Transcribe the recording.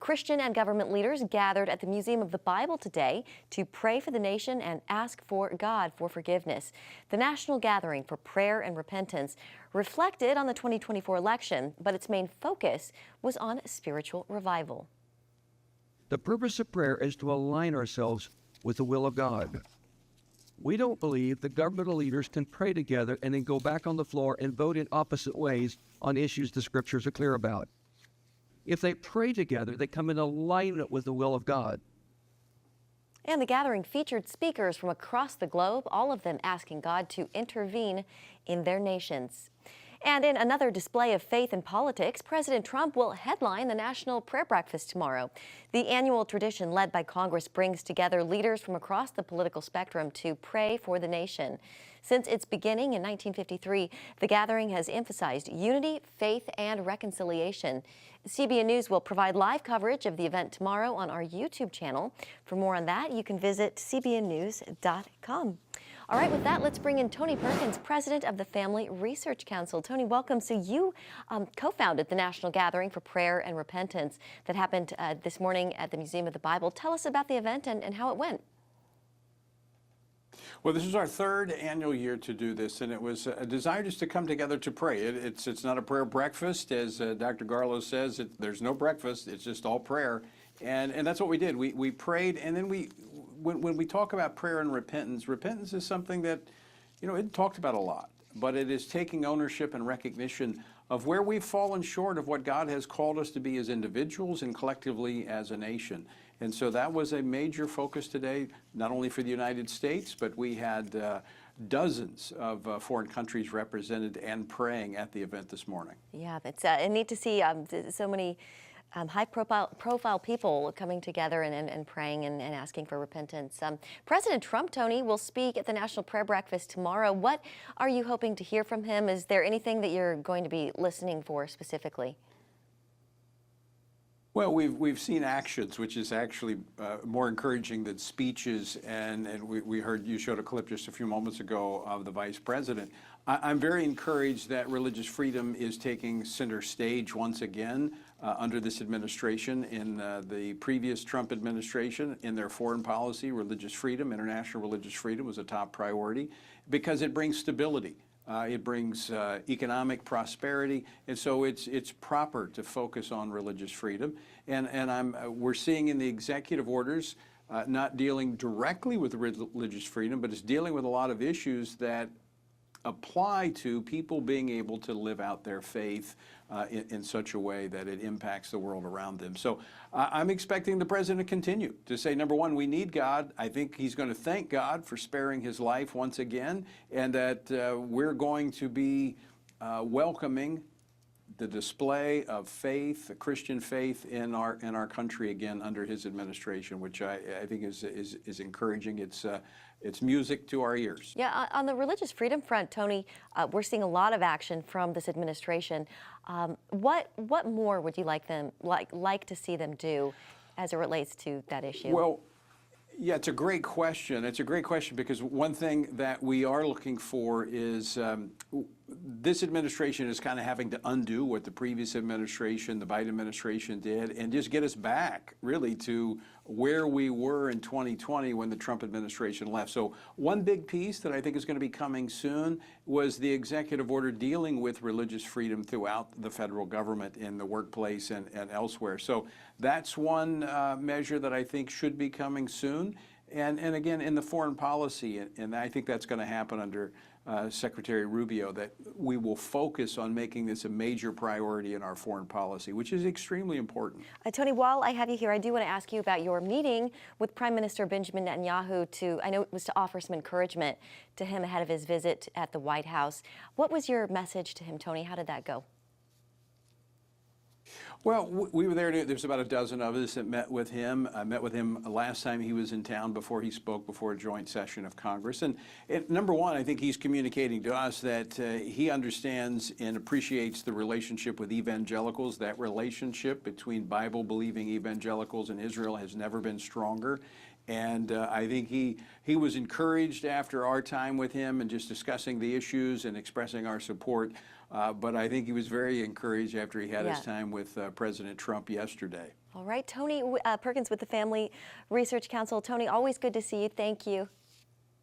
Christian and government leaders gathered at the Museum of the Bible today to pray for the nation and ask for God for forgiveness. The National Gathering for Prayer and Repentance reflected on the 2024 election, but its main focus was on spiritual revival. The purpose of prayer is to align ourselves with the will of God. We don't believe that governmental leaders can pray together and then go back on the floor and vote in opposite ways on issues the scriptures are clear about. If they pray together, they come in alignment with the will of God. And the gathering featured speakers from across the globe, all of them asking God to intervene in their nations. And in another display of faith in politics, President Trump will headline the National Prayer Breakfast tomorrow. The annual tradition led by Congress brings together leaders from across the political spectrum to pray for the nation. Since its beginning in 1953, the gathering has emphasized unity, faith, and reconciliation. CBN News will provide live coverage of the event tomorrow on our YouTube channel. For more on that, you can visit cbnnews.com. All right, with that, let's bring in Tony Perkins, president of the Family Research Council. Tony, welcome. So you co-founded the National Gathering for Prayer and Repentance that happened this morning at the Museum of the Bible. Tell us about the event and how it went. Well, this is our third annual year to do this, and it was a desire just to come together to pray. It's not a prayer breakfast, as Dr. Garlow says. There's no breakfast. It's just all prayer, and that's what we did. We prayed, and then when we talk about prayer and repentance is something that, it talked about a lot, but it is taking ownership and recognition of where we've fallen short of what God has called us to be as individuals and collectively as a nation. And so that was a major focus today, not only for the United States, but we had dozens of foreign countries represented and praying at the event this morning. Yeah, it's neat to see so many high-profile people coming together and praying and asking for repentance. President Trump, Tony, will speak at the National Prayer Breakfast tomorrow. What are you hoping to hear from him? Is there anything that you're going to be listening for specifically? Well, we've seen actions, which is actually more encouraging than speeches, and we heard you showed a clip just a few moments ago of the vice president. I'm very encouraged that religious freedom is taking center stage once again under this administration. In the previous Trump administration, in their foreign policy, religious freedom, international religious freedom was a top priority because it brings stability. It brings economic prosperity, and so it's proper to focus on religious freedom. And we're seeing in the executive orders not dealing directly with religious freedom, but it's dealing with a lot of issues that apply to people being able to live out their faith in such a way that it impacts the world around them. So I'm expecting the president to continue to say, number one, we need God. I think he's going to thank God for sparing his life once again, and that we're going to be welcoming the display of faith, the Christian faith in our country again under his administration, which I think is encouraging. It's music to our ears. Yeah, on the religious freedom front, Tony, we're seeing a lot of action from this administration. What more would you like to see them do as it relates to that issue? Well, yeah, it's a great question. It's a great question because one thing that we are looking for is this administration is kind of having to undo what the previous administration, the Biden administration, did and just get us back really to where we were in 2020 when the Trump administration left. So one big piece that I think is going to be coming soon was the executive order dealing with religious freedom throughout the federal government in the workplace and elsewhere. So that's one measure that I think should be coming soon. And again, in the foreign policy, and I think that's going to happen under Secretary Rubio, that we will focus on making this a major priority in our foreign policy, which is extremely important. Tony, while I have you here, I do want to ask you about your meeting with Prime Minister Benjamin Netanyahu I know it was to offer some encouragement to him ahead of his visit at the White House. What was your message to him, Tony? How did that go? Well, we were there. There's about a dozen of us that met with him. I met with him last time he was in town before he spoke before a joint session of Congress. And number one, I think he's communicating to us that he understands and appreciates the relationship with evangelicals. That relationship between Bible-believing evangelicals and Israel has never been stronger. And I think he was encouraged after our time with him and just discussing the issues and expressing our support. But I think he was very encouraged after he had his time with President Trump yesterday. All right, Tony Perkins with the Family Research Council. Tony, always good to see you. Thank you.